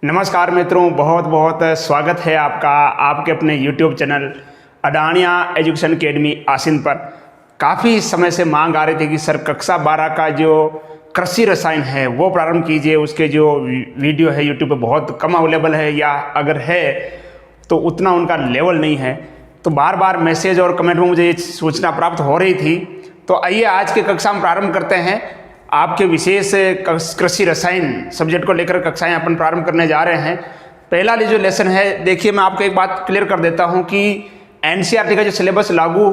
नमस्कार मित्रों, बहुत बहुत स्वागत है आपका आपके अपने YouTube चैनल अडानिया एजुकेशन अकेडमी आसिन पर। काफ़ी समय से मांग आ रही थी कि सर कक्षा 12 का जो कृषि रसायन है वो प्रारंभ कीजिए। उसके जो वीडियो है YouTube पे बहुत कम अवेलेबल है, या अगर है तो उतना उनका लेवल नहीं है। तो बार बार मैसेज और कमेंट में मुझे ये सूचना प्राप्त हो रही थी। तो आइए आज की कक्षा हम प्रारंभ करते हैं। आपके विशेष कृषि रसायन सब्जेक्ट को लेकर कक्षाएं अपन प्रारंभ करने जा रहे हैं। पहला जो लेसन है, देखिए मैं आपको एक बात क्लियर कर देता हूं कि एनसीईआरटी का जो सिलेबस लागू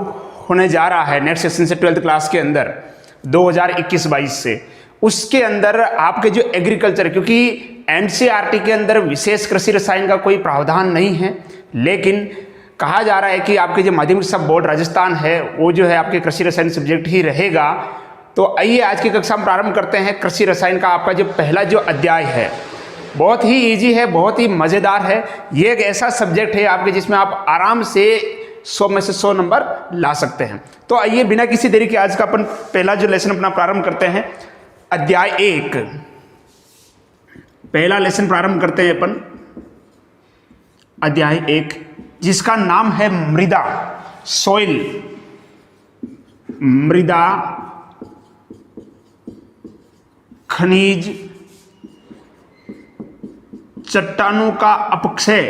होने जा रहा है नेक्स्ट सेशन से 12th क्लास के अंदर 2021-22 से, उसके अंदर आपके जो एग्रीकल्चर, क्योंकि एनसीईआरटी के अंदर विशेष कृषि रसायन का कोई प्रावधान नहीं है, लेकिन कहा जा रहा है कि आपके जो माध्यमिक शिक्षा बोर्ड राजस्थान है वो जो है आपके कृषि रसायन सब्जेक्ट ही रहेगा। तो आइए आज की कक्षा हम प्रारंभ करते हैं। कृषि रसायन का आपका जो पहला जो अध्याय है बहुत ही इजी है, बहुत ही मज़ेदार है। ये एक ऐसा सब्जेक्ट है आपके जिसमें आप आराम से 100 में से 100 नंबर ला सकते हैं। तो आइए बिना किसी देरी के आज का अपन पहला जो लेसन अपना प्रारंभ करते हैं। अध्याय 1 पहला लेसन प्रारंभ करते हैं अपन। अध्याय 1 जिसका नाम है मृदा, सोइल। मृदा, खनिज, चट्टानों का अपक्षय,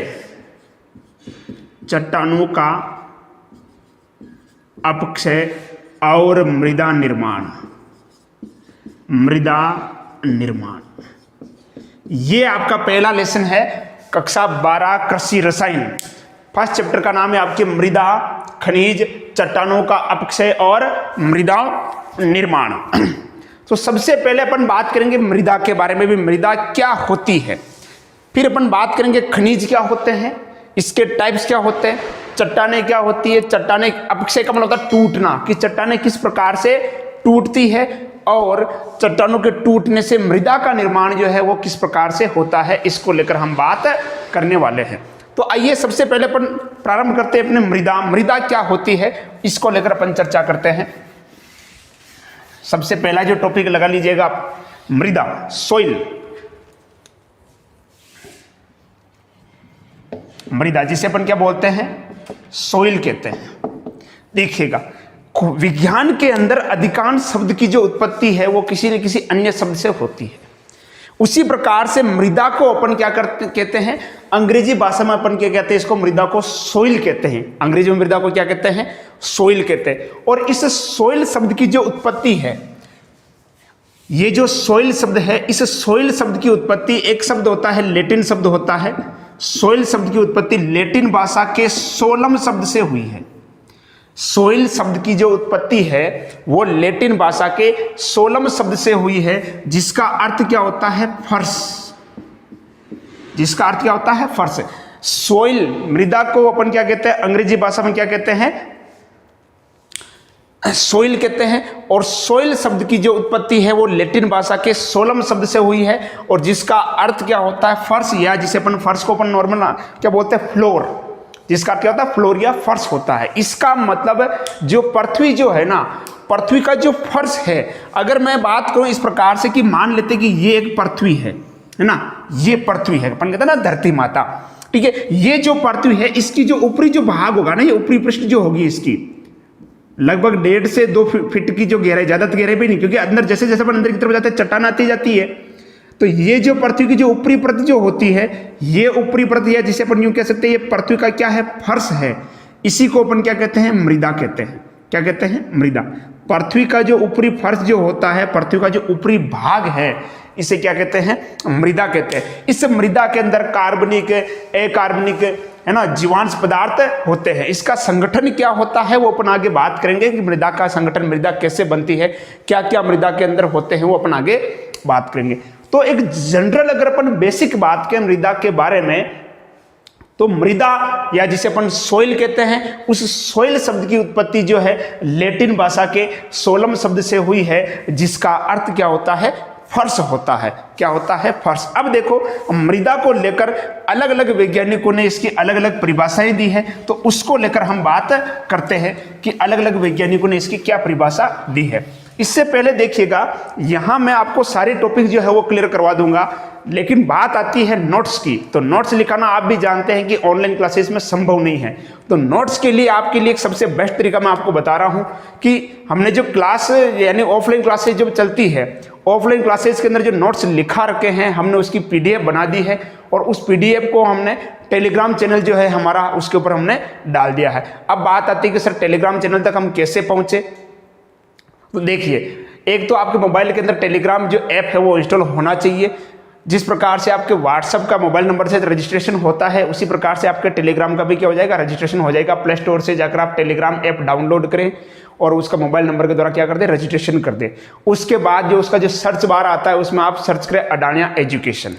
चट्टानों का अपक्षय और मृदा निर्माण। मृदा निर्माण ये आपका पहला लेसन है कक्षा 12 कृषि रसायन। फर्स्ट चैप्टर का नाम है आपके मृदा, खनिज, चट्टानों का अपक्षय और मृदा निर्माण। तो सबसे पहले अपन बात करेंगे मृदा के बारे में भी, मृदा क्या होती है। फिर अपन बात करेंगे खनिज क्या होते हैं, इसके टाइप्स क्या होते हैं, चट्टानें क्या होती है, चट्टानें अपक्षय का मतलब होता है टूटना, कि चट्टानें किस प्रकार से टूटती है, और चट्टानों के टूटने से मृदा का निर्माण जो है वो किस प्रकार से होता है, इसको लेकर हम बात करने वाले हैं। तो आइए सबसे पहले अपन प्रारंभ करते हैं अपने मृदा। मृदा क्या होती है इसको लेकर अपन चर्चा करते हैं। सबसे पहला जो टॉपिक लगा लीजिएगा आप, मृदा, सोइल। मृदा जिसे अपन क्या बोलते हैं, सोइल कहते हैं। देखिएगा विज्ञान के अंदर अधिकांश शब्द की जो उत्पत्ति है वो किसी न किसी अन्य शब्द से होती है। उसी प्रकार से मृदा को अपन क्या कहते हैं, अंग्रेजी भाषा में अपन क्या कहते हैं, इसको मृदा को सोइल कहते हैं। अंग्रेजी में मृदा को क्या कहते हैं, सोइल कहते हैं। और इस सोइल शब्द की जो उत्पत्ति है, ये जो सोइल शब्द है, इस सोइल शब्द की उत्पत्ति, एक शब्द होता है लैटिन शब्द होता है। सोइल शब्द की उत्पत्ति लैटिन भाषा के सोलम शब्द से हुई है। सोइल शब्द की जो उत्पत्ति है वो लैटिन भाषा के सोलम शब्द से हुई है, जिसका अर्थ क्या होता है, फर्श। जिसका अर्थ क्या होता है, फर्श। सोइल, मृदा को अपन क्या कहते हैं, अंग्रेजी भाषा में क्या कहते हैं, सोइल कहते हैं। और सोइल शब्द की जो उत्पत्ति है वो लैटिन भाषा के सोलम शब्द से हुई है, और जिसका अर्थ क्या होता है, फर्श, या जिसे अपन फर्श को अपन नॉर्मल क्या बोलते हैं, फ्लोर। जिसका क्या होता है, फ्लोर या फर्श होता है। इसका मतलब जो पृथ्वी जो है ना, पृथ्वी का जो फर्श है, अगर मैं बात करूं इस प्रकार से कि मान लेते कि ये एक पृथ्वी है ना, ये पृथ्वी है, अपन कहते हैं ना धरती माता, ठीक है। ये जो पृथ्वी है इसकी जो ऊपरी जो भाग होगा ना, ये ऊपरी पृष्ठ जो होगी इसकी लगभग 1.5 से 2 फीट की जो गहराई, ज्यादा गहराई भी नहीं, क्योंकि अंदर जैसे जैसे अपन अंदर की तरफ जाते हैं चट्टान आती जाती है। तो ये जो पृथ्वी की जो ऊपरी परत जो होती है, ये ऊपरी परत, या जिसे अपन यूं कह सकते हैं ये पृथ्वी का क्या है, फर्श है। इसी को अपन क्या कहते हैं, मृदा कहते हैं। क्या कहते हैं, मृदा। पृथ्वी का जो ऊपरी फर्श जो होता है, पृथ्वी का जो ऊपरी भाग है, इसे क्या कहते हैं, मृदा कहते हैं। इस मृदा के अंदर कार्बनिक, अकार्बनिक, है ना, जीवांश पदार्थ होते हैं। इसका संगठन क्या होता है वो अपन आगे बात करेंगे कि मृदा का संगठन, मृदा कैसे बनती है, क्या क्या मृदा के अंदर होते हैं, वो अपन आगे बात करेंगे। तो एक जनरल अगर अपन बेसिक बात करें मृदा के बारे में, तो मृदा या जिसे अपन सोइल कहते हैं, उस सोइल शब्द की उत्पत्ति जो है लैटिन भाषा के सोलम शब्द से हुई है, जिसका अर्थ क्या होता है, फर्श होता है। क्या होता है, फर्श। अब देखो मृदा को लेकर अलग अलग वैज्ञानिकों ने इसकी अलग अलग परिभाषाएं दी है, तो उसको लेकर हम बात करते हैं कि अलग अलग वैज्ञानिकों ने इसकी क्या परिभाषा दी है। इससे पहले देखिएगा, यहां मैं आपको सारे टॉपिक जो है वो क्लियर करवा दूंगा, लेकिन बात आती है नोट्स की। तो नोट्स लिखाना आप भी जानते हैं कि ऑनलाइन क्लासेस में संभव नहीं है। तो नोट्स के लिए आपके लिए एक सबसे बेस्ट तरीका मैं आपको बता रहा हूं कि हमने जो क्लास यानी ऑफलाइन क्लासेस जब चलती है, ऑफलाइन क्लासेस के अंदर जो नोट्स लिखा रखे हैं हमने उसकी पीडीएफ बना दी है, और उस पीडीएफ को हमने टेलीग्राम चैनल जो है हमारा उसके ऊपर हमने डाल दिया है। अब बात आती है कि सर टेलीग्राम चैनल तक हम कैसे पहुंचे। तो देखिए, एक तो आपके मोबाइल के अंदर टेलीग्राम जो ऐप है वो इंस्टॉल होना चाहिए। जिस प्रकार से आपके व्हाट्सएप का मोबाइल नंबर से रजिस्ट्रेशन होता है, उसी प्रकार से आपके टेलीग्राम का भी क्या हो जाएगा, रजिस्ट्रेशन हो जाएगा। प्ले स्टोर से जाकर आप टेलीग्राम ऐप डाउनलोड करें और उसका मोबाइल नंबर के द्वारा क्या कर दें, रजिस्ट्रेशन कर दें। उसके बाद जो उसका जो सर्च बार आता है उसमें आप सर्च करें अडानिया एजुकेशन।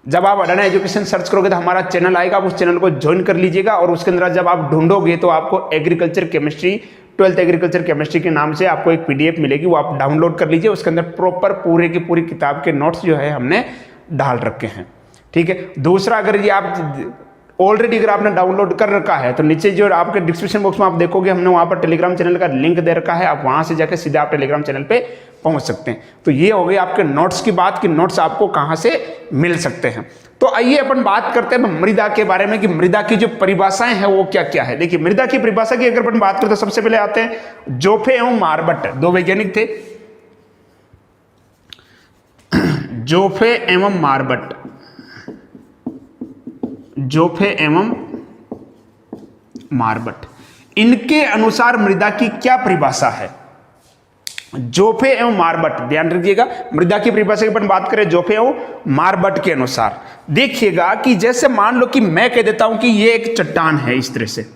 जब आप अडानिया एजुकेशन सर्च करोगे तो हमारा चैनल आएगा, आप उस चैनल को ज्वाइन कर लीजिएगा। और उसके अंदर जब आप ढूंढोगे तो आपको agriculture chemistry 12th agriculture chemistry के नाम से आपको एक पीडीएफ मिलेगी, वो आप डाउनलोड कर लीजिए। उसके अंदर प्रॉपर पूरे की पूरी किताब के नोट्स जो है हमने डाल रखे हैं, ठीक है। दूसरा, अगर ये आप ऑलरेडी अगर आपने डाउनलोड कर रखा है तो नीचे जो आपके डिस्क्रिप्शन बॉक्स में आप देखोगे हमने वहां पर टेलीग्राम चैनल का लिंक दे रखा है, आप वहां से जाकर सीधे आप टेलीग्राम चैनल पे पहुंच सकते हैं। तो ये हो गई आपके नोट्स की बात कि नोट्स आपको कहां से मिल सकते हैं। तो आइए अपन बात करते हैं मृदा के बारे में कि मृदा की जो परिभाषाएं हैं वो क्या क्या है। देखिए, मृदा की परिभाषा की अगर अपन बात करें तो सबसे पहले आते हैं जोफे एवं मारबट, दो वैज्ञानिक थे, जोफे एवं मारबट। जोफे एवं मारबट, इनके अनुसार मृदा की क्या परिभाषा है। जोफे एवं मारबट, ध्यान रखिएगा, मृदा की परिभाषा की अपन बात करें जोफे एवं मारबट के अनुसार, देखिएगा कि जैसे मान लो कि मैं कह देता हूं कि ये एक चट्टान है, इस तरह से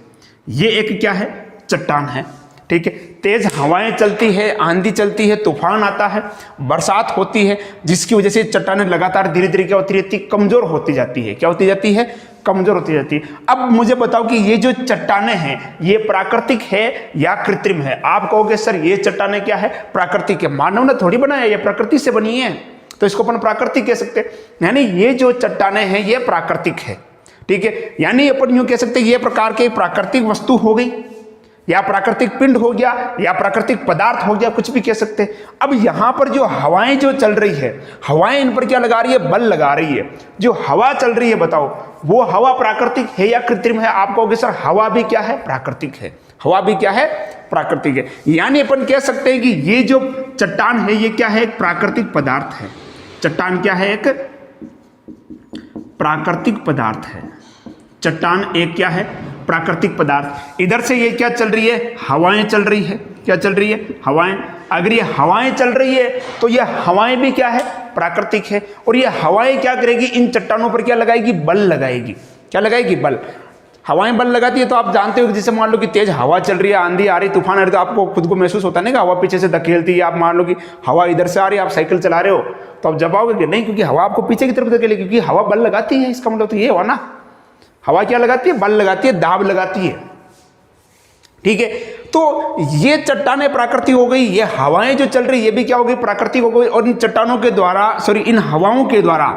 ये एक क्या है, चट्टान है, ठीक है। तेज हवाएं चलती है, आंधी चलती है, तूफान आता है, बरसात होती है, जिसकी वजह से चट्टानें लगातार धीरे धीरे क्या होती रहती है, कमजोर होती जाती है। क्या होती जाती है, कमजोर होती जाती है। अब मुझे बताओ कि ये जो चट्टानें हैं ये प्राकृतिक है या कृत्रिम है। आप कहोगे सर ये चट्टानें क्या है, प्राकृतिक है, मानव ने थोड़ी बनाया, ये प्रकृति से बनी है, तो इसको अपन प्राकृतिक कह सकते हैं। यानी ये जो चट्टानें हैं ये प्राकृतिक है, ठीक है। यानी अपन यूं कह सकते हैं ये प्रकार की प्राकृतिक वस्तु हो गई, या प्राकृतिक पिंड हो गया, या प्राकृतिक पदार्थ हो गया, कुछ भी कह सकते हैं। अब यहां पर जो हवाएं जो चल रही है, हवाएं इन पर क्या लगा रही है, बल लगा रही है। जो हवा चल रही है बताओ वो हवा प्राकृतिक है या कृत्रिम है। आप कहोगे सर हवा भी क्या है, प्राकृतिक है, हवा भी क्या है, प्राकृतिक है। यानी अपन कह सकते हैं कि ये जो चट्टान है ये क्या है, एक प्राकृतिक पदार्थ है। चट्टान क्या है, एक प्राकृतिक पदार्थ है। चट्टान एक क्या है, प्राकृतिक पदार्थ। इधर से ये क्या चल रही है, हवाएं चल रही है। क्या चल रही है, हवाएं। अगर ये हवाएं चल रही है तो ये हवाएं भी क्या है, प्राकृतिक है। और ये हवाएं क्या करेगी, इन चट्टानों पर क्या लगाएगी, बल लगाएगी। क्या लगाएगी, बल। हवाएं बल लगाती है तो आप जानते हो कि जैसे मान लो कि तेज हवा चल रही है, आंधी आ रही, तूफान आ रही, तो आपको खुद को महसूस होता है ना कि हवा पीछे से धकेलती है। आप मान लो कि हवा इधर से आ रही है, आप साइकिल चला रहे हो तो आप जब आओगे कि नहीं, क्योंकि हवा आपको पीछे की तरफ धकेलेगी, क्योंकि हवा बल लगाती है। इसका मतलब तो ये हुआ ना, हवा क्या लगाती है, बल लगाती है, दाब लगाती है, ठीक है। तो ये चट्टानें प्राकृतिक हो गई, ये हवाएं जो चल रही ये भी क्या हो गई, प्राकृतिक हो गई। और इन चट्टानों के द्वारा इन हवाओं के द्वारा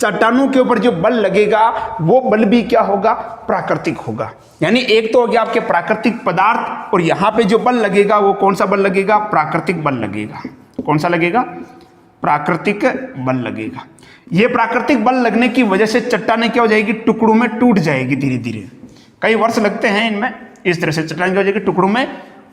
चट्टानों के ऊपर जो बल लगेगा वो बल भी क्या होगा, प्राकृतिक होगा। यानी एक तो हो गया आपके प्राकृतिक पदार्थ, और यहां पे जो बल लगेगा वो कौन सा बल लगेगा, प्राकृतिक बल लगेगा। कौन सा लगेगा, प्राकृतिक बल लगेगा। ये प्राकृतिक बल लगने की वजह से चट्टानें क्या हो जाएगी, टुकड़ों में टूट जाएगी धीरे धीरे। कई वर्ष लगते हैं इनमें, इस तरह से चट्टान क्या हो जाएगी, टुकड़ों में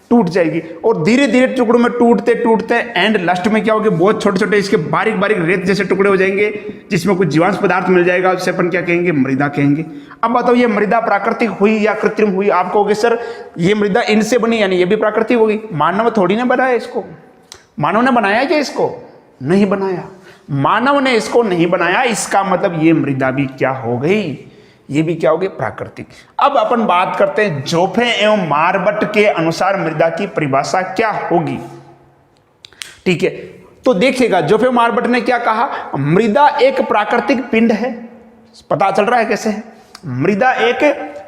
टूट जाएगी। और धीरे धीरे टुकड़ों में टूटते टूटते एंड लास्ट में क्या होगा, बहुत छोटे छोटे इसके बारीक बारीक रेत जैसे टुकड़े हो जाएंगे, जिसमें कुछ जीवांश पदार्थ मिल जाएगा, उससे अपन क्या कहेंगे, मृदा कहेंगे। अब बताओ ये मृदा प्राकृतिक हुई या कृत्रिम हुई। आप कहोगे सर ये मृदा इनसे बनी, यानी ये भी प्राकृतिक होगी। मानव थोड़ी ना बनाया इसको, मानव ने बनाया क्या इसको, नहीं बनाया, मानव ने इसको नहीं बनाया। इसका मतलब ये मृदा भी क्या हो गई, ये भी क्या हो गई, प्राकृतिक। अब अपन बात करते हैं जोफे एवं मारबट के अनुसार मृदा की परिभाषा क्या होगी, ठीक है। तो देखिएगा जोफे मारबट ने क्या कहा, मृदा एक प्राकृतिक पिंड है। पता चल रहा है कैसे है, मृदा एक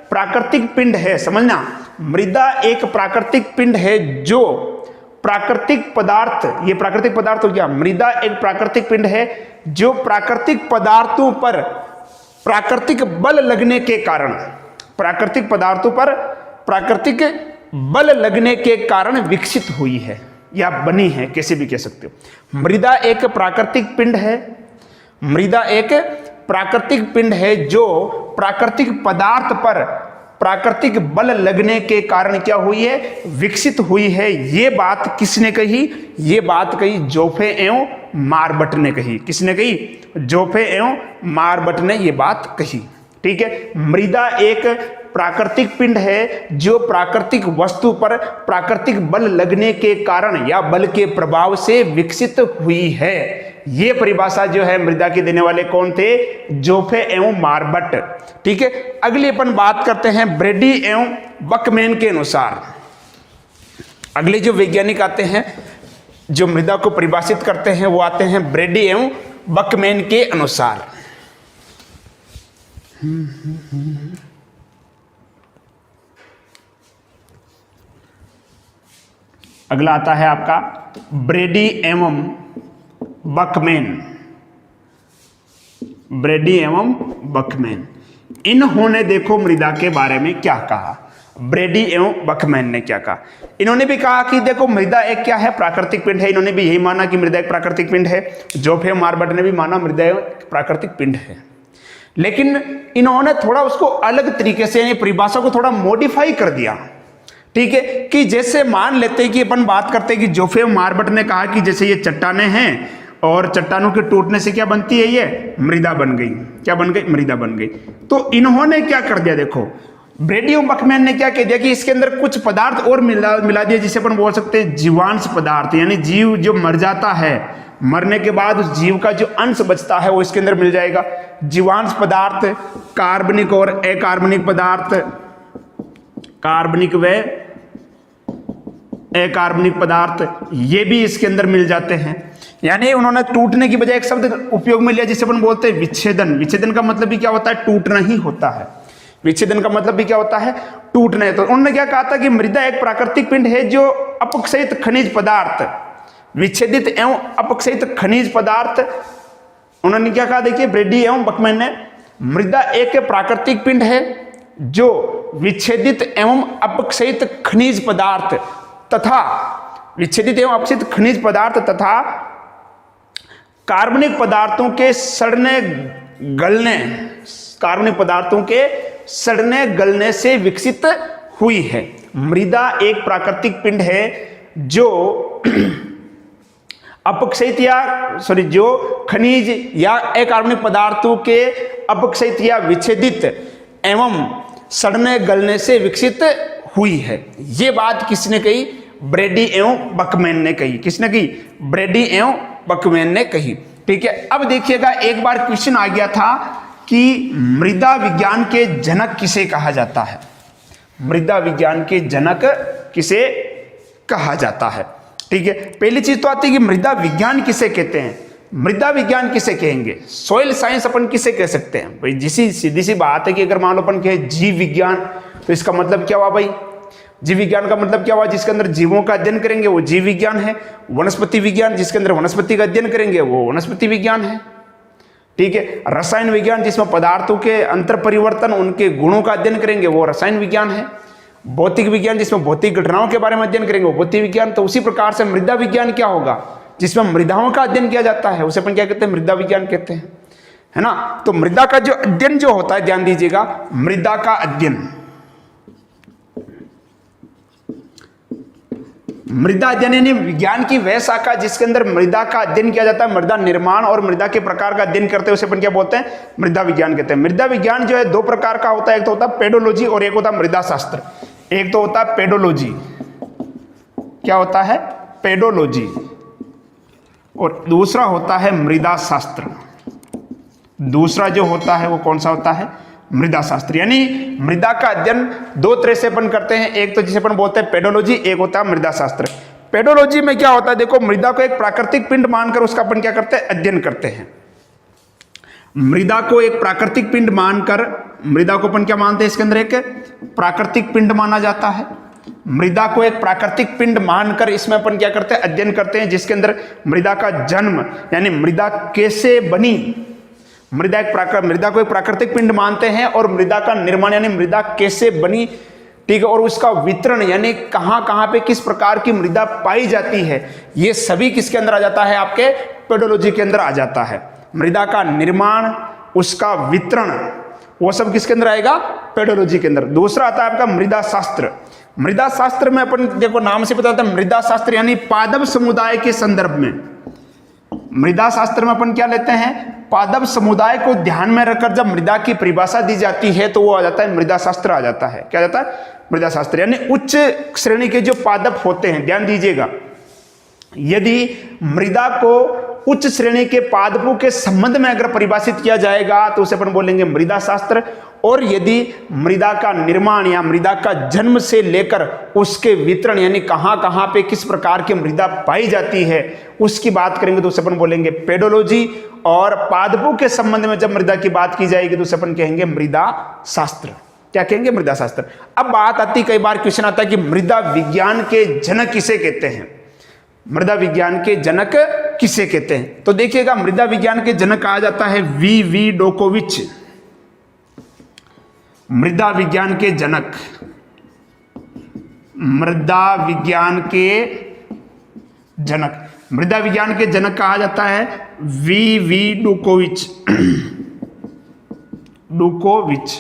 प्राकृतिक पिंड है, समझना। मृदा एक प्राकृतिक पिंड है जो प्राकृतिक पदार्थ, ये प्राकृतिक पदार्थ हो गया। मृदा एक प्राकृतिक पिंड है जो प्राकृतिक पदार्थों पर प्राकृतिक बल लगने के कारण, प्राकृतिक पदार्थों पर प्राकृतिक बल लगने के कारण विकसित हुई है। या बनी है, कैसे भी कह सकते हो। मृदा एक प्राकृतिक पिंड है, मृदा एक प्राकृतिक पिंड है जो प्राकृतिक पदार्थ पर प्राकृतिक बल लगने के कारण क्या हुई है, विकसित हुई है। ये बात किसने कही, ये बात कही जोफे एवं मारबट ने कही। किसने कही, जोफे एवं मारबट ने ये बात कही। ठीक है, मृदा एक प्राकृतिक पिंड है जो प्राकृतिक वस्तु पर प्राकृतिक बल लगने के कारण या बल के प्रभाव से विकसित हुई है। ये परिभाषा जो है मृदा की देने वाले कौन थे, जोफे एवं मारबट। ठीक है, अगली अपन बात करते हैं ब्रेडी एवं बकमैन के अनुसार। अगले जो वैज्ञानिक आते हैं जो मृदा को परिभाषित करते हैं वो आते हैं ब्रेडी एवं बकमैन के अनुसार। अगला आता है आपका ब्रेडी एवं बकमैन। ब्रेडी एवं बकमैन, इन्होंने देखो मृदा के बारे में क्या कहा। ब्रेडी एवं बकमैन ने क्या कहा, इन्होंने भी कहा कि देखो मृदा एक क्या है, प्राकृतिक पिंड है। इन्होंने भी यही माना कि मृदा एक प्राकृतिक पिंड है। जोफे मारबट ने भी माना मृदा एक प्राकृतिक पिंड है, लेकिन इन्होंने थोड़ा उसको अलग तरीके से, यानी परिभाषा को थोड़ा मॉडिफाई कर दिया। ठीक है, कि जैसे मान लेते हैं कि अपन बात करते हैं कि जोफे मारबट ने कहा कि जैसे ये चट्टाने हैं और चट्टानों के टूटने से क्या बनती है, ये मृदा बन गई। क्या बन गई, मृदा बन गई। तो इन्होंने क्या कर दिया, देखो ब्रेडी और बकमैन ने क्या कह दिया कि इसके अंदर कुछ पदार्थ और मिला दिया, जिसे अपन बोल सकते हैं जीवांश पदार्थ। यानी जीव जो मर जाता है, मरने के बाद उस जीव का जो अंश बचता है वो इसके अंदर मिल जाएगा। जीवांश पदार्थ, कार्बनिक और अकार्बनिक पदार्थ, कार्बनिक व अकार्बनिक पदार्थ, ये भी इसके अंदर मिल जाते हैं। यानी उन्होंने टूटने की बजाय एक शब्द उपयोग में लिया जिसे अपन बोलते हैं विच्छेदन। विच्छेदन का मतलब भी क्या होता है, टूटना ही होता है। विच्छेदन का मतलब भी क्या होता है, टूटना है। तो उन्होंने क्या कहा था कि मृदा एक प्राकृतिक पिंड है जो अपक्षयित खनिज पदार्थ, विच्छेदित एवं अपक्षयित खनिज पदार्थ। उन्होंने क्या कहा, देखिए ब्रेडी एवं बकमैन ने, मृदा एक प्राकृतिक पिंड है जो विच्छेदित एवं अपक्षयित खनिज पदार्थ तथा विच्छेदित एवं अपक्षयित खनिज पदार्थ तथा कार्बनिक पदार्थों के सड़ने गलने, कार्बनिक पदार्थों के सड़ने गलने से विकसित हुई है। मृदा एक प्राकृतिक पिंड है जो अपक्षयित जो खनिज या अकार्बनिक पदार्थों के अपक्षयित या विच्छेदित एवं सड़ने गलने से विकसित हुई है। ये बात किसने कही, ब्रेडी एवं बकमैन ने कही। किसने कही, ब्रेडी एवं बकमैन ने कही। ठीक है, अब देखिएगा एक बार क्वेश्चन आ गया था कि मृदा विज्ञान के जनक किसे कहा जाता है। मृदा विज्ञान के जनक किसे कहा जाता है। ठीक है, पहली चीज तो आती है कि मृदा विज्ञान किसे कहते हैं। मृदा विज्ञान किसे कहेंगे, सॉइल साइंस अपन किसे कह सकते हैं भाई। जिसी सीधी सी बात है कि अगर मान लो अपन कहे जीव विज्ञान, तो इसका मतलब क्या हुआ भाई, जीव विज्ञान का मतलब क्या हुआ, जिसके अंदर जीवों का अध्ययन करेंगे वो जीव विज्ञान है। वनस्पति विज्ञान, जिसके अंदर वनस्पति का अध्ययन करेंगे वो वनस्पति विज्ञान है। ठीक है, रसायन विज्ञान, जिसमें पदार्थों के अंतर परिवर्तन, उनके गुणों का अध्ययन करेंगे वो रसायन विज्ञान है। भौतिक विज्ञान, जिसमें भौतिक घटनाओं के बारे में अध्ययन करेंगे वो भौतिक विज्ञान। तो उसी प्रकार से मृदा विज्ञान क्या होगा, जिसमें मृदाओं का अध्ययन किया जाता है, उसे अपन क्या कहते हैं, मृदा विज्ञान कहते हैं, है ना। तो मृदा का जो अध्ययन जो होता है, ध्यान दीजिएगा, मृदा का अध्ययन, मृदा अध्ययन यानी विज्ञान की वह शाखा जिसके अंदर मृदा का अध्ययन किया जाता है, मृदा निर्माण और मृदा के प्रकार का अध्ययन करते हैं, उसे अपन क्या बोलते हैं, मृदा विज्ञान कहते हैं। मृदा विज्ञान जो है दो प्रकार का होता है, एक तो होता है पेडोलॉजी और एक होता है मृदा शास्त्र। एक तो होता है पेडोलॉजी, क्या होता है, पेडोलॉजी, और दूसरा होता है मृदा शास्त्र। दूसरा जो होता है वो कौन सा होता है, मृदा शास्त्र। यानी मृदा का अध्ययन दो तरह से अपन करते हैं, एक तो जिसे अपन बोलते हैं पेडोलॉजी, एक होता है मृदा शास्त्र। पेडोलॉजी में क्या होता है, देखो मृदा को एक प्राकृतिक पिंड मानकर उसका अपन क्या करते हैं, अध्ययन करते हैं। मृदा को एक प्राकृतिक पिंड मानकर, मृदा को अपन क्या मानते हैं, इसके अंदर एक प्राकृतिक पिंड माना जाता है। मृदा को एक प्राकृतिक पिंड मानकर इसमें अपन क्या करते हैं, अध्ययन करते हैं, जिसके अंदर मृदा का जन्म यानी मृदा कैसे बनी, मृदा को एक प्राकृतिक पिंड मानते हैं, और मृदा का निर्माण यानी मृदा कैसे बनी, ठीक है, और उसका वितरण यानी कहाँ कहाँ पे किस प्रकार की मृदा पाई जाती है, ये सभी किसके अंदर आ जाता है, आपके पेडोलॉजी के अंदर आ जाता है। मृदा का निर्माण, उसका वितरण, वो सब किसके अंदर आएगा, पेडोलॉजी के अंदर। दूसरा आता है आपका मृदा शास्त्र। मृदा शास्त्र में अपन देखो नाम से पता चलता है, मृदा शास्त्र यानी पादप समुदाय के संदर्भ में। मृदा शास्त्र में अपन क्या लेते हैं, पादप समुदाय को ध्यान में रखकर जब मृदा की परिभाषा दी जाती है तो वो आ जाता है मृदा शास्त्र आ जाता है। क्या जाता है, मृदा शास्त्र। यानी उच्च श्रेणी के जो पादप होते हैं, ध्यान दीजिएगा, यदि मृदा को उच्च श्रेणी के पादपों के संबंध में अगर परिभाषित किया जाएगा तो उसे अपन बोलेंगे मृदा शास्त्र। और यदि मृदा का निर्माण या मृदा का जन्म से लेकर उसके वितरण यानी कहाँ कहाँ पे किस प्रकार की मृदा पाई जाती है उसकी बात करेंगे तो उसे अपन बोलेंगे पेडोलॉजी। और पादपों के संबंध में जब मृदा की बात की जाएगी तो उसे अपन कहेंगे मृदा शास्त्र। क्या कहेंगे, मृदा शास्त्र। अब बात आती, कई बार क्वेश्चन आता है कि मृदा विज्ञान के जनक किसे कहते हैं, मृदा विज्ञान के जनक किसे कहते हैं। तो देखिएगा, मृदा विज्ञान के जनक कहा जाता है वी डोकोविच। मृदा विज्ञान के जनक, मृदा विज्ञान के जनक, मृदा विज्ञान के जनक कहा जाता है वी डोकोविच। डोकोविच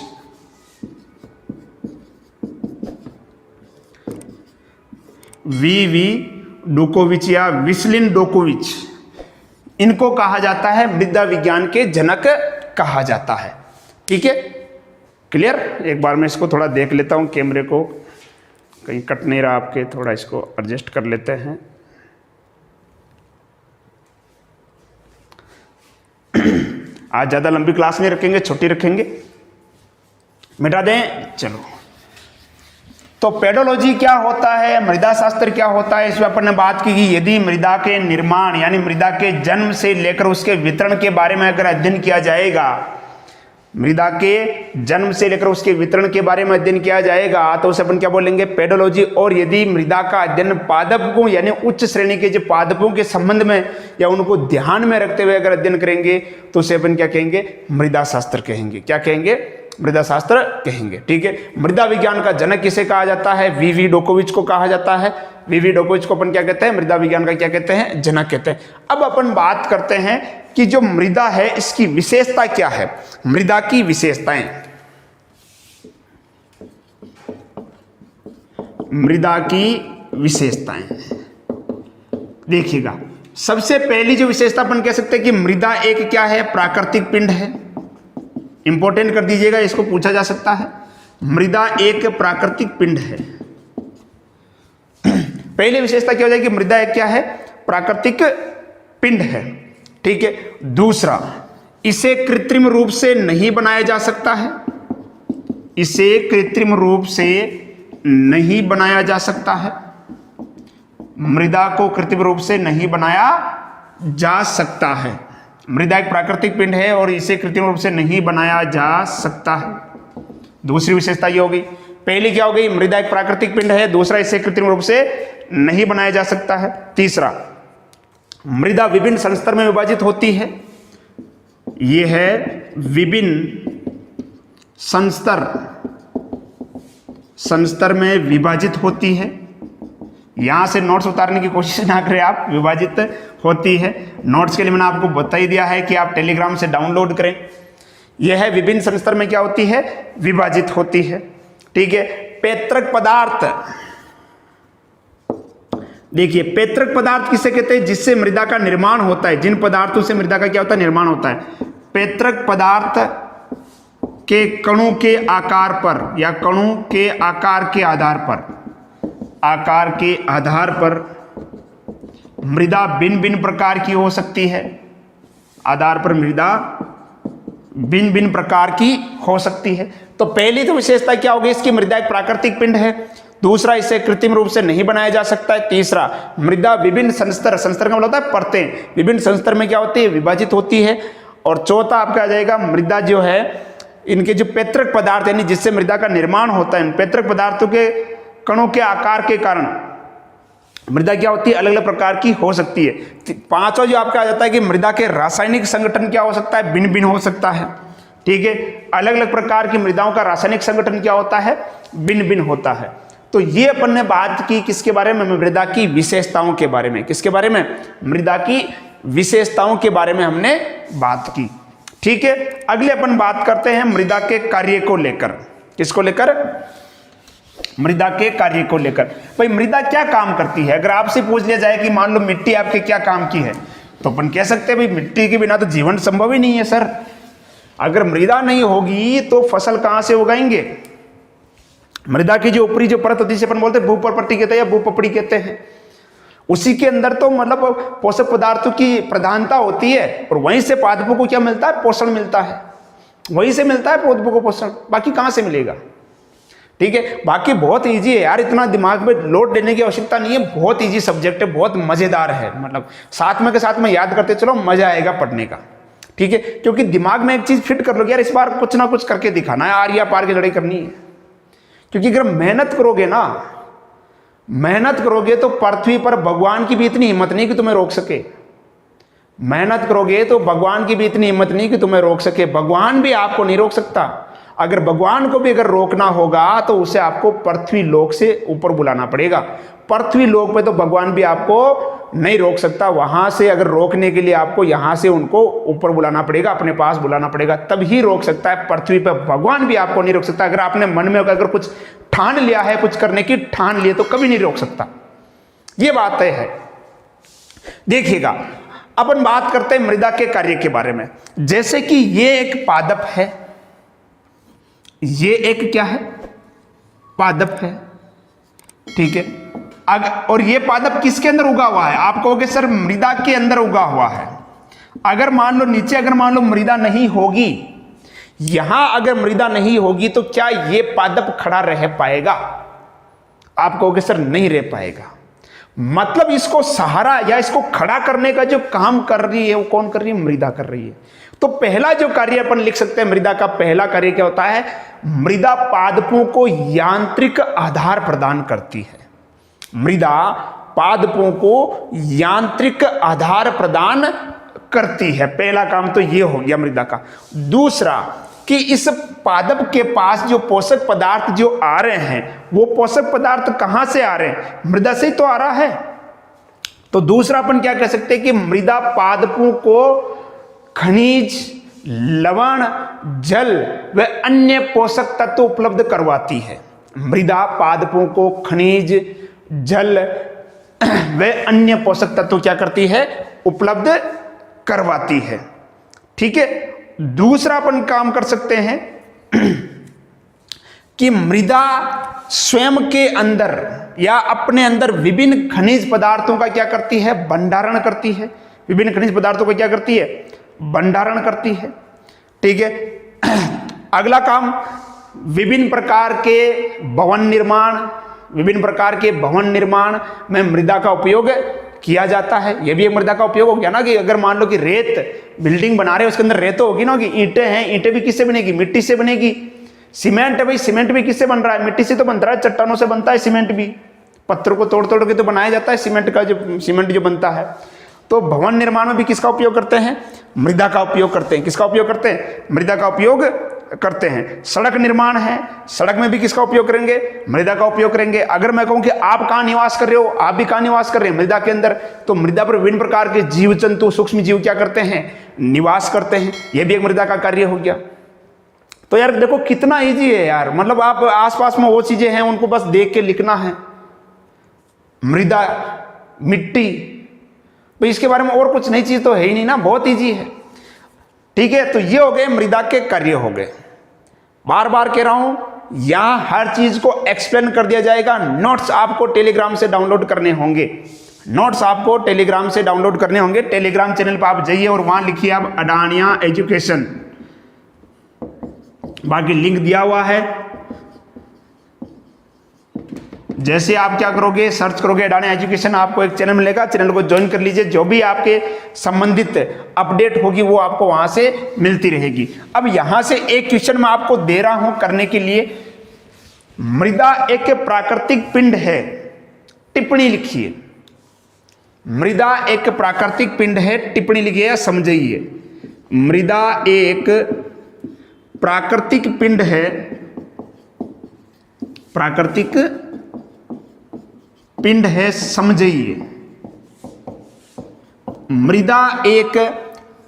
वी डोकोविच या विस्लिन डोकोविच, इनको कहा जाता है मृदा विज्ञान के जनक कहा जाता है। ठीक है, क्लियर। एक बार मैं इसको थोड़ा देख लेता हूं, कैमरे को कहीं कट नहीं रहा आपके, थोड़ा इसको एडजस्ट कर लेते हैं। आज ज्यादा लंबी क्लास नहीं रखेंगे, छोटी रखेंगे, मिटा दें। चलो, तो पेडोलॉजी क्या होता है, मृदा शास्त्र क्या होता है, इसमें अपन ने बात की कि यदि मृदा के निर्माण यानी मृदा के जन्म से लेकर उसके वितरण के बारे में अगर अध्ययन किया जाएगा, मृदा के जन्म से लेकर उसके वितरण के बारे में अध्ययन किया जाएगा तो उसे अपन क्या बोलेंगे, पेडोलॉजी। और यदि मृदा का अध्ययन पादपों यानी उच्च श्रेणी के जो पादपों के संबंध में या उनको ध्यान में रखते हुए अगर अध्ययन करेंगे तो उसे अपन क्या कहेंगे, मृदा शास्त्र कहेंगे। क्या कहेंगे, मृदा शास्त्र कहेंगे। ठीक है, मृदा विज्ञान का जनक किसे कहा जाता है, वी डोकोविच को कहा जाता है। वी डोकोविच को अपन क्या कहते हैं, मृदा विज्ञान का क्या कहते हैं, जनक कहते हैं। अब अपन बात करते हैं कि जो मृदा है इसकी विशेषता क्या है, मृदा की विशेषताएं। मृदा की विशेषताएं देखिएगा, सबसे पहली जो विशेषता अपन कह सकते हैं कि मृदा एक क्या है, प्राकृतिक पिंड है। इंपॉर्टेंट कर दीजिएगा, इसको पूछा जा सकता है। मृदा एक प्राकृतिक पिंड है। पहली विशेषता क्या हो जाएगी, मृदा एक क्या है, प्राकृतिक पिंड है। ठीक है, दूसरा, इसे कृत्रिम रूप से नहीं बनाया जा सकता है। इसे कृत्रिम रूप से नहीं बनाया जा सकता है। मृदा को कृत्रिम रूप से नहीं बनाया जा सकता है। मृदा एक प्राकृतिक पिंड है और इसे कृत्रिम रूप से नहीं बनाया जा सकता है। दूसरी विशेषता ये होगी, पहली क्या हो गई, मृदा एक प्राकृतिक पिंड है, दूसरा इसे कृत्रिम रूप से नहीं बनाया जा सकता है। तीसरा, मृदा विभिन्न संस्तर में विभाजित होती है। यह है विभिन्न संस्तर में विभाजित होती है। यहां से नोट्स उतारने की कोशिश ना करें आप, विभाजित होती है। नोट्स के लिए मैंने आपको बता ही दिया है कि आप टेलीग्राम से डाउनलोड करें। यह है विभिन्न संस्तर में क्या होती है, विभाजित होती है। ठीक है, पैतृक पदार्थ, देखिए पैतृक पदार्थ किसे कहते हैं, जिससे मृदा का निर्माण होता है, जिन पदार्थों से मृदा का क्या होता है, निर्माण होता है। पैतृक पदार्थ के कणों के आकार पर या कणों के आकार के आधार पर मृदा भिन्न भिन्न प्रकार की हो सकती है। आधार पर मृदा भिन्न भिन्न प्रकार की हो सकती है। तो पहली तो विशेषता क्या होगी इसकी, मृदा एक प्राकृतिक पिंड है। दूसरा, इसे कृत्रिम रूप से नहीं बनाया जा सकता है। तीसरा, मृदा विभिन्न संस्तर का मतलब होता है परतें, विभिन्न संस्तर में क्या होती है, विभाजित होती है। और चौथा आपका आ जाएगा, मृदा जो है इनके जो पैतृक पदार्थ यानी जिससे मृदा का निर्माण होता है, इन पैतृक पदार्थों के कणों के आकार के कारण मृदा क्या होती है, अलग अलग प्रकार की हो सकती है। पांचवा जो आपका आ जाता है कि मृदा के रासायनिक संगठन क्या हो सकता है, भिन्न भिन्न हो सकता है। ठीक है। अलग अलग प्रकार की मृदाओं का रासायनिक संगठन क्या होता है, भिन्न भिन्न होता है। तो ये अपन ने बात की किसके बारे में, मृदा की विशेषताओं के बारे में। किसके बारे में, मृदा की विशेषताओं के बारे में हमने बात की, ठीक है। अगले अपन बात करते हैं मृदा के कार्य को लेकर। किसको लेकर, मृदा के कार्य को लेकर। भाई मृदा क्या काम करती है, अगर आपसे पूछ लिया जाए कि मान लो मिट्टी आपके क्या काम की है, तो अपन कह सकते हैं भाई मिट्टी के बिना तो जीवन संभव ही नहीं है सर। अगर मृदा नहीं होगी तो फसल कहां से उगाएंगे। मृदा की जो ऊपरी जो परत होती है, अपन बोलते हैं भूपर्पट्टी कहते हैं या भूपपड़ी कहते हैं, उसी के अंदर तो मतलब पोषक पदार्थों की प्रधानता होती है, और वहीं से पादपों को क्या मिलता है, पोषण मिलता है, वहीं से मिलता है पौधों को पोषण, बाकी कहां से मिलेगा, ठीक है। बाकी बहुत इजी है यार, इतना दिमाग में लोड देने की आवश्यकता नहीं है, बहुत इजी सब्जेक्ट है, बहुत मजेदार है, मतलब साथ में के साथ में याद करते चलो, मजा आएगा पढ़ने का, ठीक है। क्योंकि दिमाग में एक चीज फिट कर लोगे यार, इस बार कुछ ना कुछ करके दिखाना है, आर या पार की लड़ाई करनी है। क्योंकि अगर मेहनत करोगे ना, मेहनत करोगे तो पृथ्वी पर भगवान की भी इतनी हिम्मत नहीं कि तुम्हें रोक सके। मेहनत करोगे तो भगवान की भी इतनी हिम्मत नहीं कि तुम्हें रोक सके, भगवान भी आपको नहीं रोक सकता। अगर भगवान को भी अगर रोकना होगा तो उसे आपको पृथ्वी लोक से ऊपर बुलाना पड़ेगा। पृथ्वी लोक पे तो भगवान भी आपको नहीं रोक सकता, वहां से अगर रोकने के लिए आपको यहां से उनको ऊपर बुलाना पड़ेगा, अपने पास बुलाना पड़ेगा, तभी रोक सकता है। पृथ्वी पे भगवान भी आपको नहीं रोक सकता। अगर आपने मन में अगर कुछ ठान लिया है, कुछ करने की ठान लिए, तो कभी नहीं रोक सकता, ये बात तय है। देखिएगा अपन बात करते हैं मृदा के कार्य के बारे में। जैसे कि ये एक पादप है, ये एक क्या है, पादप है, ठीक है। और ये पादप किसके अंदर उगा हुआ है, आप कहोगे सर मृदा के अंदर उगा हुआ है। अगर मान लो नीचे अगर मान लो मृदा नहीं होगी, यहां अगर मृदा नहीं होगी, तो क्या ये पादप खड़ा रह पाएगा, आप कहोगे सर नहीं रह पाएगा। मतलब इसको सहारा या इसको खड़ा करने का जो काम कर रही है वो कौन कर रही है, मृदा कर रही है। तो पहला जो कार्य अपन लिख सकते हैं, मृदा का पहला कार्य क्या होता है, मृदा पादपों को यांत्रिक आधार प्रदान करती है। मृदा पादपों को यांत्रिक आधार प्रदान करती है, पहला काम तो ये हो गया मृदा का। दूसरा कि इस पादप के पास जो पोषक पदार्थ जो आ रहे हैं, वो पोषक पदार्थ कहां से आ रहे हैं, मृदा से ही तो आ रहा है। तो दूसरा अपन क्या कह सकते हैं कि मृदा पादपों को खनिज, लवण, जल व अन्य पोषक तत्व उपलब्ध करवाती है। मृदा पादपों को खनिज, जल व अन्य पोषक तत्व क्या करती है, उपलब्ध करवाती है, ठीक है। दूसरा अपन काम कर सकते हैं कि मृदा स्वयं के अंदर या अपने अंदर विभिन्न खनिज पदार्थों का क्या करती है, भंडारण करती है। विभिन्न खनिज पदार्थों का क्या करती है, भंडारण करती है, ठीक है। अगला काम विभिन्न प्रकार के भवन निर्माण, विभिन्न प्रकार के भवन निर्माण में मृदा का उपयोग किया जाता है। यह भी एक मृदा का उपयोग हो गया ना, कि अगर मान लो कि रेत बिल्डिंग बना रहे हैं, उसके अंदर रेत होगी ना, कि ईंटें हैं, ईंटें भी किससे बनेगी, मिट्टी से बनेगी। सीमेंट है भाई, सीमेंट भी किससे बन रहा है, मिट्टी से तो बन रहा है, चट्टानों से बनता है सीमेंट भी, पत्थरों को तोड़ तोड़ के तो बनाया जाता है सीमेंट का, जो सीमेंट जो बनता है। तो भवन निर्माण में भी किसका उपयोग करते हैं, मृदा का उपयोग करते हैं। किसका उपयोग करते हैं, मृदा का उपयोग करते हैं। सड़क निर्माण है, सड़क में भी किसका उपयोग करेंगे, मृदा का उपयोग करेंगे। अगर मैं कहूं कि आप कहां निवास कर रहे हो, आप भी कहां निवास कर रहे हैं, मृदा के अंदर, तो मृदा पर विभिन्न प्रकार के जीव जंतु, सूक्ष्म जीव क्या करते हैं, निवास करते हैं। यह भी एक मृदा का कार्य हो गया। तो यार देखो कितना इजी है यार, मतलब आप आसपास में वो चीजें हैं उनको बस देख के लिखना है। मृदा, मिट्टी, भाई इसके बारे में और कुछ नई चीज तो है ही नहीं ना, बहुत इजी है, ठीक है। तो ये हो गए मृदा के कार्य हो गए। बार बार कह रहा हूं, यहां हर चीज को एक्सप्लेन कर दिया जाएगा। नोट्स आपको टेलीग्राम से डाउनलोड करने होंगे, नोट्स आपको टेलीग्राम से डाउनलोड करने होंगे। टेलीग्राम चैनल पर आप जाइए और वहां लिखिए आप अडानिया एजुकेशन, बाकी लिंक दिया हुआ है। जैसे आप क्या करोगे, सर्च करोगे अडानिया एजुकेशन, आपको एक चैनल मिलेगा, चैनल को ज्वाइन कर लीजिए। जो भी आपके संबंधित अपडेट होगी वो आपको वहां से मिलती रहेगी। अब यहां से एक क्वेश्चन मैं आपको दे रहा हूं करने के लिए। मृदा एक प्राकृतिक पिंड है, टिप्पणी लिखिए। मृदा एक प्राकृतिक पिंड है, टिप्पणी लिखिए, समझिए। मृदा एक प्राकृतिक पिंड है, प्राकृतिक पिंड है समझिए। मृदा एक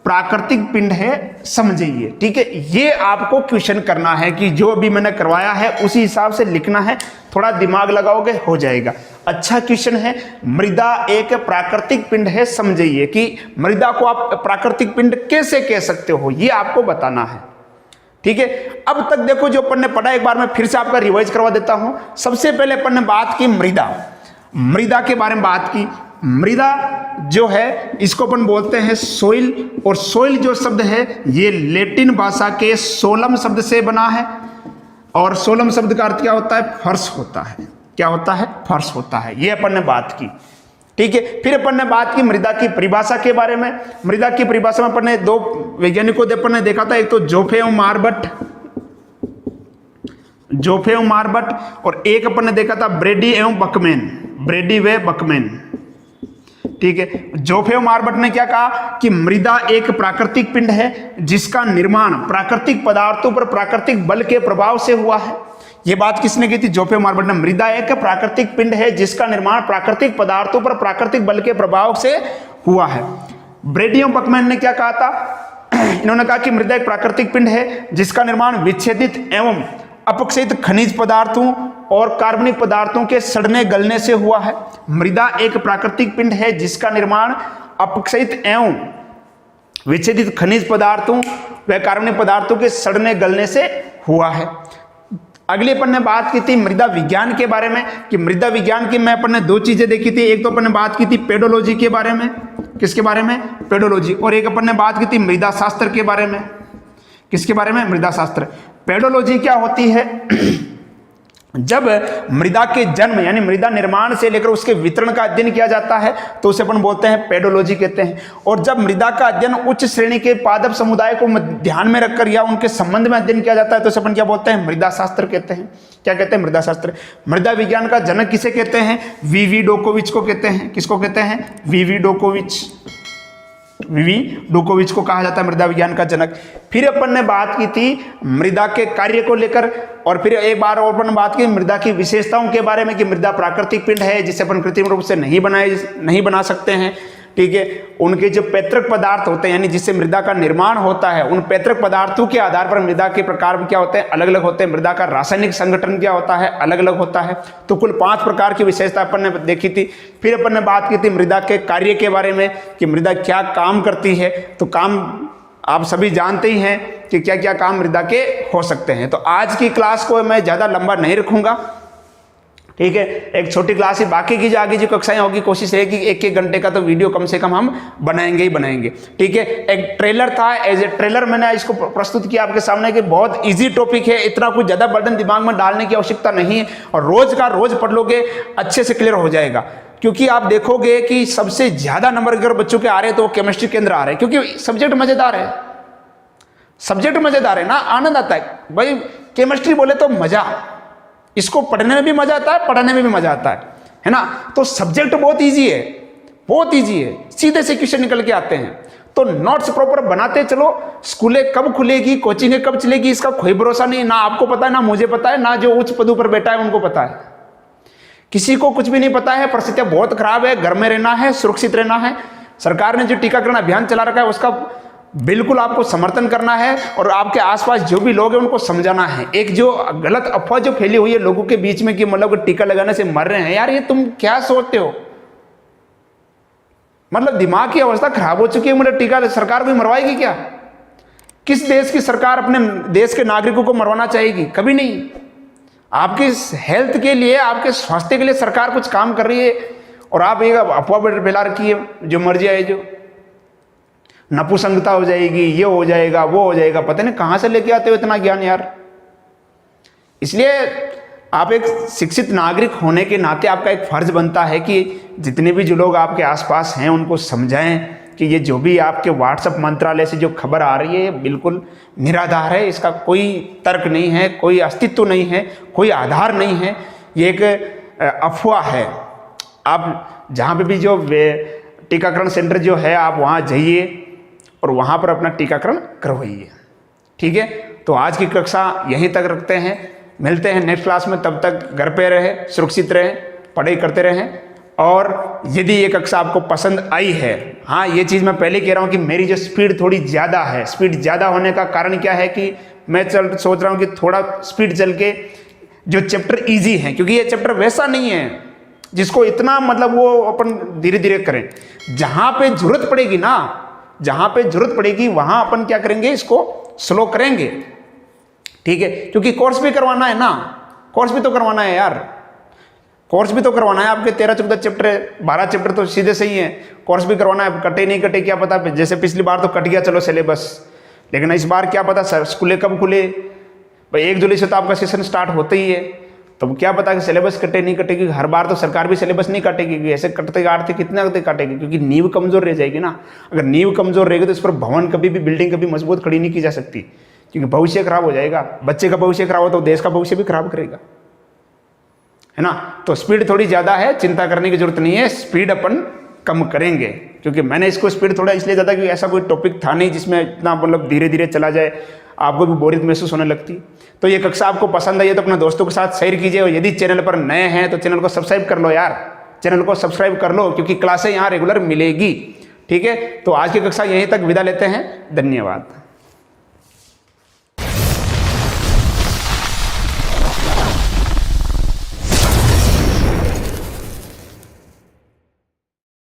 प्राकृतिक पिंड है समझिए। ठीक है, ये आपको क्वेश्चन करना है कि जो अभी मैंने करवाया है उसी हिसाब से लिखना है, थोड़ा दिमाग लगाओगे हो जाएगा। अच्छा क्वेश्चन है, मृदा एक प्राकृतिक पिंड है समझिए, कि मृदा को आप प्राकृतिक पिंड कैसे कह सकते हो, ये आपको बताना है। ठीक है, अब तक देखो जो अपन ने पढ़ा, एक बार मैं फिर से आपका रिवाइज करवा देता हूं। सबसे पहले अपन ने बात की मृदा के बारे में बात की। मृदा जो है इसको अपन बोलते हैं सोइल, और सोइल जो शब्द है ये लैटिन भाषा के सोलम शब्द से बना है, और सोलम शब्द का अर्थ क्या होता है? फर्श होता है। क्या होता है? फर्श होता है। ये अपन ने बात की। ठीक है, फिर अपन ने बात की मृदा की परिभाषा के बारे में। मृदा की परिभाषा में अपन ने दो वैज्ञानिकों अपन ने देखा था, एक तो जोफे एवं मार्बट, और एक अपन ने देखा था ब्रेडी व बकमैन। ठीक है, जोफे एवं मार्बट ने क्या कहा कि मृदा एक प्राकृतिक पिंड है जिसका निर्माण प्राकृतिक पदार्थों पर प्राकृतिक बल के प्रभाव से हुआ है। यह बात किसने की थी? जोफे मार्बट ने। मृदा एक प्राकृतिक पिंड है जिसका निर्माण प्राकृतिक पदार्थों पर प्राकृतिक बल के प्रभाव से हुआ है। ब्रेडी एवं बकमैन ने क्या कहा था? इन्होंने कहा कि मृदा एक प्राकृतिक पिंड है जिसका निर्माण विच्छेदित एवं अपक्षयित खनिज पदार्थों और कार्बनिक पदार्थों के सड़ने गलने से हुआ है। मृदा एक प्राकृतिक पिंड है जिसका निर्माण अपक्षयित एवं विच्छेदित खनिज पदार्थों व कार्बनिक पदार्थों के सड़ने गलने से हुआ है। अगले अपन ने बात की थी मृदा विज्ञान के बारे में, कि मृदा विज्ञान की मैं अपन ने दो चीजें देखी थी। एक तो अपन ने बात की थी पेडोलॉजी के बारे में। किसके बारे में? पेडोलॉजी। और एक अपन ने बात की थी मृदा शास्त्र के बारे में। किसके बारे में? मृदा शास्त्र। पेडोलॉजी क्या होती है? जब मृदा के जन्म यानी मृदा निर्माण से लेकर उसके वितरण का अध्ययन किया जाता है तो उसे अपन बोलते हैं पेडोलॉजी कहते हैं। और जब मृदा का अध्ययन उच्च श्रेणी के पादप समुदाय को ध्यान में रखकर या उनके संबंध में अध्ययन किया जाता है तो उसे अपन क्या बोलते हैं? मृदा शास्त्र कहते हैं। क्या कहते हैं? मृदा शास्त्र। मृदा विज्ञान का जनक किसे कहते हैं? वीवी डोकोविच को कहते हैं। किसको कहते हैं? वीवी डोकोविच को कहा जाता है मृदा विज्ञान का जनक। फिर अपन ने बात की थी मृदा के कार्य को लेकर, और फिर एक बार और अपन ने बात की मृदा की विशेषताओं के बारे में, कि मृदा प्राकृतिक पिंड है जिसे अपन कृत्रिम रूप से नहीं बना सकते हैं। ठीक है, उनके जो पैतृक पदार्थ होते हैं यानी जिससे मृदा का निर्माण होता है, उन पैतृक पदार्थों के आधार पर मृदा के प्रकार भी क्या होते हैं? अलग अलग होते हैं। मृदा का रासायनिक संगठन क्या होता है? अलग अलग होता है। तो कुल 5 प्रकार की विशेषता अपन ने देखी थी। फिर अपन ने बात की थी मृदा के कार्य के बारे में, कि मृदा क्या काम करती है। तो काम आप सभी जानते ही हैं कि क्या क्या काम मृदा के हो सकते हैं। तो आज की क्लास को मैं ज़्यादा लंबा नहीं रखूंगा। ठीक है, एक छोटी क्लास ही, बाकी की जो आगे जो कक्षाएं होगी कोशिश है कि 1-1 घंटे का तो वीडियो कम से कम हम बनाएंगे ही बनाएंगे। ठीक है, एक ट्रेलर था, एज ए ट्रेलर मैंने इसको प्रस्तुत किया आपके सामने कि बहुत इजी टॉपिक है, इतना कुछ ज़्यादा बर्डन दिमाग में डालने की आवश्यकता नहीं है, और रोज का रोज पढ़ लोगे अच्छे से क्लियर हो जाएगा। क्योंकि आप देखोगे कि सबसे ज़्यादा नंबर अगर बच्चों के आ रहे हैं तो वो केमिस्ट्री के अंदर आ रहे हैं, क्योंकि सब्जेक्ट मज़ेदार है। सब्जेक्ट मज़ेदार है ना, आनंद आता है भाई। केमिस्ट्री बोले तो मज़ा, इसको पढ़ने में भी मजा आता है, पढ़ने में भी मजा आता है ना। तो सब्जेक्ट बहुत इजी है, बहुत इजी है, सीधे से क्वेश्चन निकल के आते हैं। तो नोट्स प्रॉपर बनाते चलो। स्कूलें कब खुलेगी, कोचिंगें कब चलेगी, इसका कोई भरोसा नहीं। ना आपको पता है, ना मुझे पता है, ना जो उच्च पदों पर बैठा है उनको पता है। किसी को कुछ भी नहीं पता है। परिस्थितियां बहुत खराब है, घर में रहना है, सुरक्षित रहना है। सरकार ने जो टीकाकरण अभियान चला रखा है उसका बिल्कुल आपको समर्थन करना है, और आपके आसपास जो भी लोग हैं उनको समझाना है। एक जो गलत अफवाह जो फैली हुई है लोगों के बीच में कि मतलब टीका लगाने से मर रहे हैं, यार ये तुम क्या सोचते हो? मतलब दिमाग की अवस्था खराब हो चुकी है। मतलब टीका सरकार भी मरवाएगी क्या? किस देश की सरकार अपने देश के नागरिकों को मरवाना चाहेगी? कभी नहीं। आपकी हेल्थ के लिए, आपके स्वास्थ्य के लिए सरकार कुछ काम कर रही है, और आप एक अफवाह फैला रखी है जो मर जाए, जो नपुसंगता हो जाएगी, ये हो जाएगा, वो हो जाएगा। पता नहीं कहां से लेके आते हो इतना ज्ञान यार। इसलिए आप एक शिक्षित नागरिक होने के नाते आपका एक फर्ज बनता है कि जितने भी जो लोग आपके आसपास हैं उनको समझाएं कि ये जो भी आपके व्हाट्सएप मंत्रालय से जो खबर आ रही है बिल्कुल निराधार है, इसका कोई तर्क नहीं है, कोई अस्तित्व नहीं है, कोई आधार नहीं है, ये एक अफवाह है। आप जहाँ पे भी जो टीकाकरण सेंटर जो है आप वहाँ जाइए और वहाँ पर अपना टीकाकरण करवाइए। ठीक है, तो आज की कक्षा यहीं तक रखते हैं, मिलते हैं नेक्स्ट क्लास में। तब तक घर पे रहे, सुरक्षित रहें, पढ़ाई करते रहें। और यदि ये कक्षा आपको पसंद आई है, हाँ ये चीज़ मैं पहले कह रहा हूँ कि मेरी जो स्पीड थोड़ी ज़्यादा है, स्पीड ज़्यादा होने का कारण क्या है कि मैं सोच रहा हूँ कि थोड़ा स्पीड चल के जो चैप्टर इजी है, क्योंकि ये चैप्टर वैसा नहीं है जिसको इतना मतलब वो अपन धीरे धीरे करें। जहाँ पे जरूरत पड़ेगी ना, जहाँ पे जरूरत पड़ेगी वहाँ अपन क्या करेंगे, इसको स्लो करेंगे, ठीक है। क्योंकि कोर्स भी करवाना है ना, कोर्स भी तो करवाना है यार, कोर्स भी तो करवाना है। आपके 13-14 चैप्टर, 12 चैप्टर तो सीधे सही है, कोर्स भी करवाना है। कटे नहीं कटे क्या पता, जैसे पिछली बार तो कट गया चलो सिलेबस, लेकिन इस बार क्या पता सर स्कूलें कब खुले भाई। 1 जुलाई से तो आपका सेशन स्टार्ट होता ही है, तो क्या पता कि सिलेबस कटे नहीं कटेगी। हर बार तो सरकार भी सिलेबस नहीं काटेगी, ऐसे कटते काटते कितना काटेगी, क्योंकि नींव कमजोर रह जाएगी ना। अगर नींव कमजोर रहेगी तो इस पर भवन कभी भी, बिल्डिंग कभी मजबूत खड़ी नहीं की जा सकती, क्योंकि भविष्य खराब हो जाएगा। बच्चे का भविष्य खराब हो तो देश का भविष्य भी खराब करेगा, है ना। तो स्पीड थोड़ी ज़्यादा है, चिंता करने की जरूरत नहीं है, स्पीड अपन कम करेंगे। क्योंकि मैंने इसको स्पीड थोड़ा इसलिए ज़्यादा कि ऐसा कोई टॉपिक था नहीं जिसमें इतना मतलब धीरे धीरे चला जाए, आपको भी बोरियत महसूस होने लगती। तो ये कक्षा आपको पसंद आई है तो अपने दोस्तों के साथ शेयर कीजिए, और यदि चैनल पर नए हैं तो चैनल को सब्सक्राइब कर लो यार, चैनल को सब्सक्राइब कर लो, क्योंकि क्लासें यहाँ रेगुलर मिलेगी, ठीक है। तो आज की कक्षा यहीं तक विदा लेते हैं, धन्यवाद।